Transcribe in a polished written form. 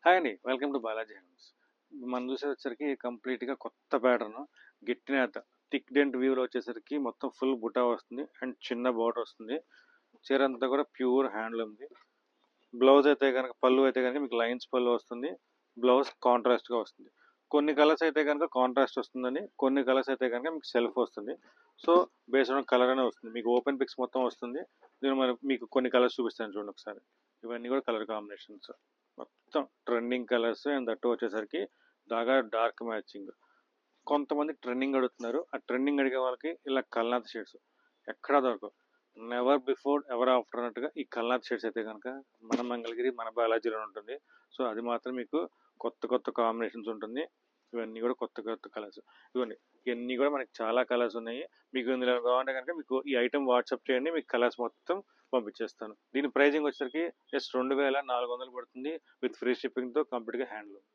Hi అండి. Welcome to Balaji handlooms. మనం చూసేసరికి కంప్లీట్‌గా కొత్త ప్యాటర్న్ గిట్టి నేత థిక్ డెంట్ వ్యూలో వచ్చేసరికి మొత్తం ఫుల్ బుటా వస్తుంది అండ్ చిన్న బోర్డర్ వస్తుంది. చీర అంతా కూడా ప్యూర్ హ్యాండ్లూమ్‌ది. బ్లౌజ్ అయితే గనక పళ్ళు అయితే గనక మీకు లైన్స్ పళ్ళు వస్తుంది. బ్లౌజ్ కాంట్రాస్ట్‌గా వస్తుంది. కొన్ని కలర్స్ అయితే గనక కాంట్రాస్ట్ వస్తుందండి. కొన్ని కలర్స్ అయితే గనక మీకు సెల్ఫ్ వస్తుంది. సో, బేస్డ్ ఆన్ కలర్ అనే వస్తుంది. మీకు ఓపెన్ పిక్స్ మొత్తం వస్తుంది. నేను మరి మీకు కొన్ని కలర్స్ చూపిస్తాను చూడండి ఒకసారి. ఇవన్నీ కూడా కలర్ కాంబినేషన్స్. మొత్తం ట్రెండింగ్ కలర్స్ అండ్ దట్టు వచ్చేసరికి బాగా డార్క్ మ్యాచింగ్. కొంతమంది ట్రెండింగ్ అడుగుతున్నారు. ఆ ట్రెండింగ్ అడిగే వాళ్ళకి ఇలా కల్నాథ్ షేడ్స్ ఎక్కడా దొరకవు. నెవర్ బిఫోర్ ఎవర్ ఆఫ్టర్ అన్నట్టుగా ఈ కల్నాథ్ షేడ్స్ అయితే కనుక మన మంగళగిరి మన బాలాజీలో ఉంటుంది. సో అది మాత్రం మీకు కొత్త కొత్త కాంబినేషన్స్ ఉంటుంది. ఇవన్నీ కూడా కొత్త కొత్త కలర్స్. ఇవన్నీ ఇవన్నీ కూడా మనకి చాలా కలర్స్ ఉన్నాయి. మీకు ఇందులో కావాలంటే కనుక మీకు ఈ ఐటమ్ వాట్సాప్ చేయండి. మీకు కలర్స్ మొత్తం పంపించేస్తాను. దీని ప్రైజింగ్ వచ్చేసరికి జస్ట్ 2400 పడుతుంది విత్ ఫ్రీ షిప్పింగ్తో కంప్లీట్గా హ్యాండ్లూమ్.